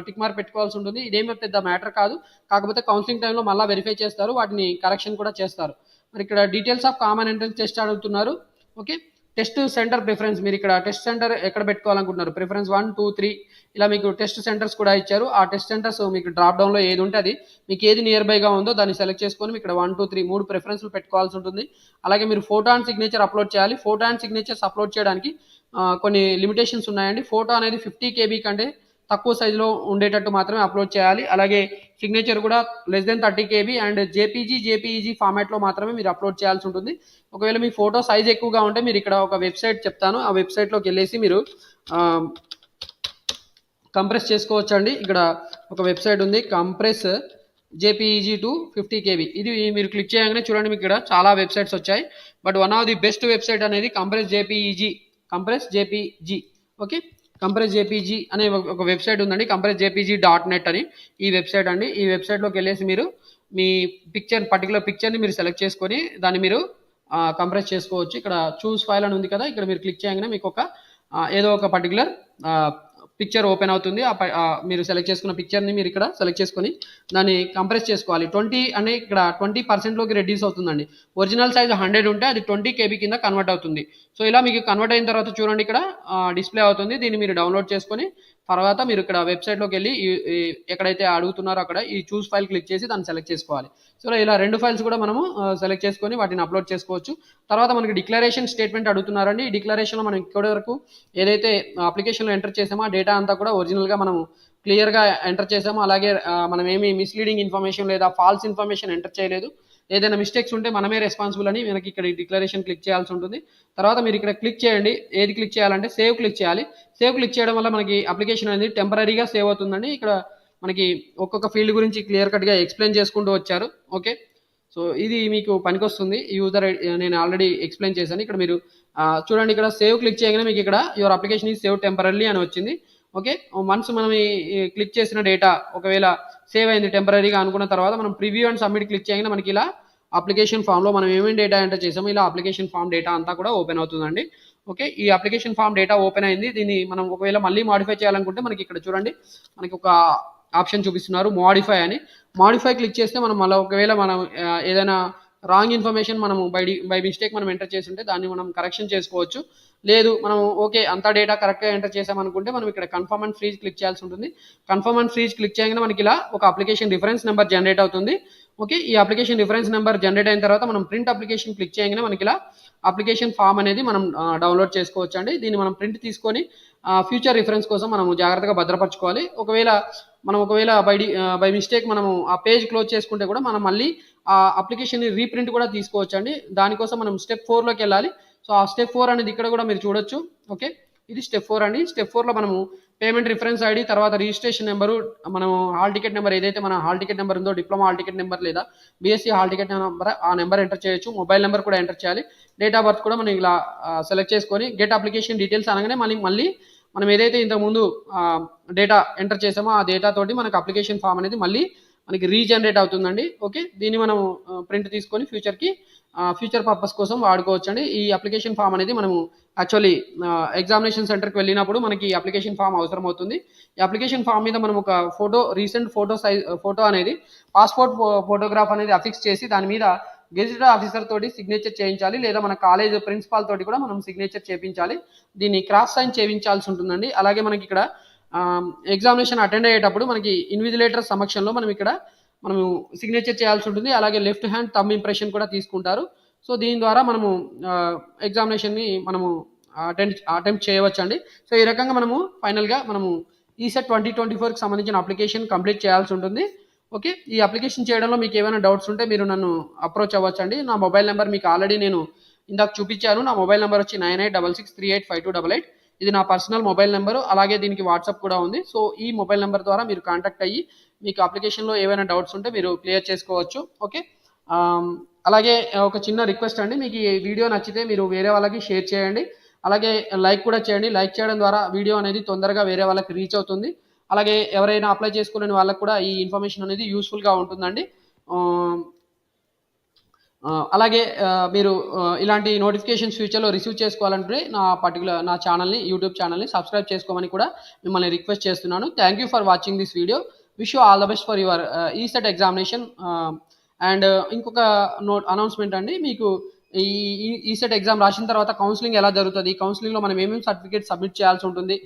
టిక్ మార్క్ పెట్టుకోవాల్సి ఉంటుంది. ఇదేమీ పెద్ద మ్యాటర్ కాదు, కాకపోతే కౌన్సిలింగ్ టైంలో మళ్ళీ వెరిఫై చేస్తారు, వాటిని కరెక్షన్ కూడా చేస్తారు. మరి ఇక్కడ details of common entrance test అడుగుతున్నారు. ఓకే, టెస్ట్ సెంటర్ ప్రిఫరెన్స్ మీరు ఇక్కడ టెస్ట్ సెంటర్ ఎక్కడ పెట్టుకోవాలనుకుంటున్నారు, ప్రిఫరెన్స్ 1, 2, 3 ఇలా మీకు టెస్ట్ సెంటర్స్ కూడా ఇచ్చారు. ఆ టెస్ట్ సెంటర్స్ మీకు డ్రాప్ డౌన్లో ఏది ఉంటే అది మీకు ఏది నియర్ బైగా ఉందో దాన్ని సెలెక్ట్ చేసుకొని మీకు ఇక్కడ 1, 2, 3 3 ప్రిఫరెన్స్లు పెట్టుకోవాల్సి ఉంటుంది. అలాగే మీరు ఫోటో అండ్ సిగ్నేచర్ అప్లోడ్ చేయాలి. ఫోటో అండ్ సిగ్నేచర్స్ అప్లోడ్ చేయడానికి కొన్ని లిమిటేషన్స్ ఉన్నాయండి. ఫోటో అనేది 50 KB కంటే తక్కువ సైజులో ఉండేటట్టు మాత్రమే అప్లోడ్ చేయాలి. అలాగే సిగ్నేచర్ కూడా less than 30 KB and JPEG ఫార్మాట్లో మాత్రమే మీరు అప్లోడ్ చేయాల్సి ఉంటుంది. ఒకవేళ మీ ఫోటో సైజ్ ఎక్కువగా ఉంటే మీరు ఇక్కడ ఒక వెబ్సైట్ చెప్తాను, ఆ వెబ్సైట్లోకి వెళ్ళేసి మీరు కంప్రెస్ చేసుకోవచ్చు అండి. ఇక్కడ ఒక వెబ్సైట్ ఉంది, కంప్రెస్ జేపీఈజీ టు 50 KB. ఇది మీరు క్లిక్ చేయగానే చూడండి మీకు ఇక్కడ చాలా వెబ్సైట్స్ వచ్చాయి. But one of the best website అనేది compress JPEG. Okay, compress JPG అనే ఒక వెబ్సైట్ ఉందండి, compressjpg.net అని ఈ వెబ్సైట్ అండి. ఈ వెబ్సైట్లోకి వెళ్ళేసి మీరు మీ పర్టికులర్ పిక్చర్ని మీరు సెలెక్ట్ చేసుకొని దాన్ని మీరు కంప్రెస్ చేసుకోవచ్చు. ఇక్కడ చూస్ ఫైల్ అని ఉంది కదా, ఇక్కడ మీరు క్లిక్ చేయగానే మీకు ఏదో ఒక పర్టికులర్ పిక్చర్ ఓపెన్ అవుతుంది. మీరు సెలెక్ట్ చేసుకున్న పిక్చర్ని మీరు ఇక్కడ సెలెక్ట్ చేసుకొని దాన్ని కంప్రెస్ చేసుకోవాలి. 20 అనే ఇక్కడ 20%లోకి రెడ్యూస్ అవుతుందండి. ఒరిజినల్ సైజ్ 100 ఉంటే అది 20 KB కింద కన్వర్ట్ అవుతుంది. సో ఇలా మీకు కన్వర్ట్ అయిన తర్వాత చూడండి ఇక్కడ డిస్ప్లే అవుతుంది. దీన్ని మీరు డౌన్లోడ్ చేసుకొని తర్వాత మీరు ఇక్కడ వెబ్సైట్లోకి వెళ్ళి ఎక్కడైతే అడుగుతున్నారో అక్కడ ఈ చూస్ ఫైల్ క్లిక్ చేసి దాన్ని సెలెక్ట్ చేసుకోవాలి. సో ఇలా 2 ఫైల్స్ కూడా మనము సెలెక్ట్ చేసుకొని వాటిని అప్లోడ్ చేసుకోవచ్చు. తర్వాత మనకి డిక్లరేషన్ స్టేట్మెంట్ అడుగుతున్నారండి. ఈ డిక్లరేషన్లో మనం ఇక్కడి వరకు ఏదైతే అప్లికేషన్లో ఎంటర్ చేసామో ఆ డేటా అంతా కూడా ఒరిజినల్గా మనం క్లియర్గా ఎంటర్ చేసాము. అలాగే మనం ఏమి మిస్లీడింగ్ ఇన్ఫర్మేషన్ లేదా ఫాల్స్ ఇన్ఫర్మేషన్ ఎంటర్ చేయలేదు. ఏదైనా మిస్టేక్స్ ఉంటే మనమే రెస్పాన్సిబుల్ అని మనకి ఇక్కడ డిక్లరేషన్ క్లిక్ చేయాల్సి ఉంటుంది. తర్వాత మీరు ఇక్కడ క్లిక్ చేయండి. ఏది క్లిక్ చేయాలంటే సేవ్ క్లిక్ చేయాలి. సేవ్ క్లిక్ చేయడం వల్ల మనకి అప్లికేషన్ అనేది టెంపరీగా సేవ్ అవుతుందండి. ఇక్కడ మనకి ఒక్కొక్క ఫీల్డ్ గురించి క్లియర్ కట్గా ఎక్స్ప్లెయిన్ చేసుకుంటూ వచ్చారు. ఓకే, సో ఇది మీకు పనికొస్తుంది. యూజర్ నేను ఆల్రెడీ ఎక్స్ప్లెయిన్ చేశాను. ఇక్కడ మీరు చూడండి, ఇక్కడ సేవ్ క్లిక్ చేయగానే మీకు ఇక్కడ your application is save temporary అని వచ్చింది. ఓకే, వన్స్ మనం ఈ క్లిక్ చేసిన డేటా ఒకవేళ సేవ్ అయింది టెంపరీగా అనుకున్న తర్వాత మనం ప్రివ్యూ అండ్ సబ్మిట్ క్లిక్ చేయగానే మనకి ఇలా అప్లికేషన్ ఫామ్లో మనం ఏమేమి డేటా ఎంటర్ చేసామో ఇలా అప్లికేషన్ ఫామ్ డేటా అంతా కూడా ఓపెన్ అవుతుందండి. ఓకే, ఈ అప్లికేషన్ ఫామ్ డేటా ఓపెన్ అయింది. దీన్ని మనం ఒకవేళ మళ్ళీ మాడిఫై చేయాలనుకుంటే మనకి ఇక్కడ చూడండి మనకి ఒక ఆప్షన్ చూపిస్తున్నారు మాడిఫై అని. మాడిఫై క్లిక్ చేస్తే మనం మళ్ళీ ఒకవేళ మనం ఏదైనా రాంగ్ ఇన్ఫర్మేషన్ మనము బై మిస్టేక్ మనం ఎంటర్ చేసి ఉంటే దాన్ని మనం కరెక్షన్ చేసుకోవచ్చు. లేదు మనం ఓకే అంతా డేటా కరెక్ట్గా ఎంటర్ చేసామనుకుంటే మనం ఇక్కడ కన్ఫర్మ్ అండ్ ఫ్రీజ్ క్లిక్ చేయాల్సి ఉంటుంది. కన్ఫర్మ్ అండ్ ఫ్రీజ్ క్లిక్ చేయగానే మనకి ఇలా ఒక అప్లికేషన్ రిఫరెన్స్ నెంబర్ జనరేట్ అవుతుంది. ఓకే, ఈ అప్లికేషన్ రిఫరెన్స్ నెంబర్ జనరేట్ అయిన తర్వాత మనం ప్రింట్ అప్లికేషన్ క్లిక్ చేయగానే మనకి ఇలా అప్లికేషన్ ఫామ్ అనేది మనం డౌన్లోడ్ చేసుకోవచ్చు అండి. దీన్ని మనం ప్రింట్ తీసుకొని ఫ్యూచర్ రిఫరెన్స్ కోసం మనం జాగ్రత్తగా భద్రపరచుకోవాలి. ఒకవేళ బై మిస్టేక్ మనము ఆ పేజ్ క్లోజ్ చేసుకుంటే కూడా మనం మళ్ళీ ఆ అప్లికేషన్ని రీప్రింట్ కూడా తీసుకోవచ్చు అండి. దానికోసం మనం స్టెప్ 4లోకి వెళ్ళాలి. సో ఆ స్టెప్ 4 అనేది ఇక్కడ కూడా మీరు చూడొచ్చు. ఓకే, ఇది స్టెప్ 4 అండి. స్టెప్ 4లో మనము పేమెంట్ రిఫరెన్స్ ఐడి, తర్వాత రిజిస్ట్రేషన్ నెంబరు, మనం హాల్ టికెట్ నెంబర్ ఏదైతే మన హాల్ టికెట్ నెంబర్ ఉందో, డిప్లొమా హాల్ టికెట్ నెంబర్ లేదా బీఎస్సీ హాల్ టికెట్ నెంబర్, ఆ నెంబర్ ఎంటర్ చేయొచ్చు. మొబైల్ నెంబర్ కూడా ఎంటర్ చేయాలి. డేట్ ఆఫ్ బర్త్ కూడా మనం ఇలా సెలెక్ట్ చేసుకొని గెట్ అప్లికేషన్ డీటెయిల్స్ అనగానే మళ్ళీ మనం ఏదైతే ఇంతకుముందు డేటా ఎంటర్ చేసామో ఆ డేటా తోటి మనకు అప్లికేషన్ ఫామ్ అనేది మళ్ళీ మనకి రీజనరేట్ అవుతుందండి. ఓకే, దీన్ని మనం ప్రింట్ తీసుకొని ఫ్యూచర్ పర్పస్ కోసం వాడుకోవచ్చు అండి. ఈ అప్లికేషన్ ఫామ్ అనేది మనము యాక్చువల్లీ ఎగ్జామినేషన్ సెంటర్కి వెళ్ళినప్పుడు మనకి అప్లికేషన్ ఫామ్ అవసరం అవుతుంది. ఈ అప్లికేషన్ ఫామ్ మీద మనం ఒక రీసెంట్ ఫోటో అనేది పాస్పోర్ట్ ఫోటోగ్రాఫ్ అనేది అఫిక్స్ చేసి దాని మీద గెజిటెడ్ ఆఫీసర్ తోటి సిగ్నేచర్ చేయించాలి, లేదా మన కాలేజ్ ప్రిన్సిపాల్ తోటి కూడా మనం సిగ్నేచర్ చేయించాలి. దీన్ని క్రాస్ సైన్ చేయించాల్సి ఉంటుందండి. అలాగే మనకి ఇక్కడ ఎగ్జామినేషన్ అటెండ్ అయ్యేటప్పుడు మనకి ఇన్విజిలేటర్ సమక్షంలో మనము సిగ్నేచర్ చేయాల్సి ఉంటుంది. అలాగే లెఫ్ట్ హ్యాండ్ థంబ్ ఇంప్రెషన్ కూడా తీసుకుంటారు. సో దీని ద్వారా మనము ఎగ్జామినేషన్ని మనము అటెంప్ట్ చేయవచ్చు అండి. సో ఈ రకంగా మనము ఫైనల్గా మనము ఈసెట్ 2024కి సంబంధించిన అప్లికేషన్ కంప్లీట్ చేయాల్సి ఉంటుంది. ఓకే, ఈ అప్లికేషన్ చేయడంలో మీకు ఏమైనా డౌట్స్ ఉంటే మీరు నన్ను అప్రోచ్ అవ్వచ్చు అండి. నా మొబైల్ నెంబర్ మీకు ఆల్రెడీ నేను ఇందాక చూపించాను. నా మొబైల్ నెంబర్ వచ్చి 9866385288. ఇది నా పర్సనల్ మొబైల్ నెంబరు. అలాగే దీనికి వాట్సాప్ కూడా ఉంది. సో ఈ మొబైల్ నెంబర్ ద్వారా మీరు కాంటాక్ట్ అయ్యి మీకు అప్లికేషన్లో ఏవైనా డౌట్స్ ఉంటే మీరు క్లియర్ చేసుకోవచ్చు. ఓకే, అలాగే ఒక చిన్న రిక్వెస్ట్ అండి, మీకు ఈ వీడియో నచ్చితే మీరు వేరే వాళ్ళకి షేర్ చేయండి. అలాగే లైక్ కూడా చేయండి. లైక్ చేయడం ద్వారా వీడియో అనేది తొందరగా వేరే వాళ్ళకి రీచ్ అవుతుంది. అలాగే ఎవరైనా అప్లై చేసుకోలేని వాళ్ళకి కూడా ఈ ఇన్ఫర్మేషన్ అనేది యూస్ఫుల్గా ఉంటుందండి. అలాగే మీరు ఇలాంటి నోటిఫికేషన్స్ ఫ్యూచర్లో రిసీవ్ చేసుకోవాలంటే నా ఛానల్ని, యూట్యూబ్ ఛానల్ని సబ్స్క్రైబ్ చేసుకోమని కూడా మిమ్మల్ని రిక్వెస్ట్ చేస్తున్నాను. Thank you for watching this video. Wish you all the best for your ECET examination. And ఇంకొక అనౌన్స్మెంట్ అండి, మీకు ఈ ఈసెట్ ఎగ్జామ్ రాసిన తర్వాత కౌన్సిలింగ్ ఎలా జరుగుతుంది, కౌన్సిలింగ్లో మనం ఏమేమి సర్టిఫికేట్ సబ్మిట్ చేయాల్సి ఉంటుంది,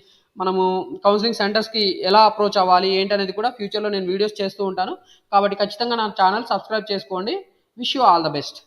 మనము కౌన్సిలింగ్ సెంటర్స్కి ఎలా అప్రోచ్ అవ్వాలి ఏంటనేది కూడా ఫ్యూచర్లో నేను వీడియోస్ చేస్తూ ఉంటాను. కాబట్టి ఖచ్చితంగా నా ఛానల్ సబ్స్క్రైబ్ చేసుకోండి. Wish you all the best.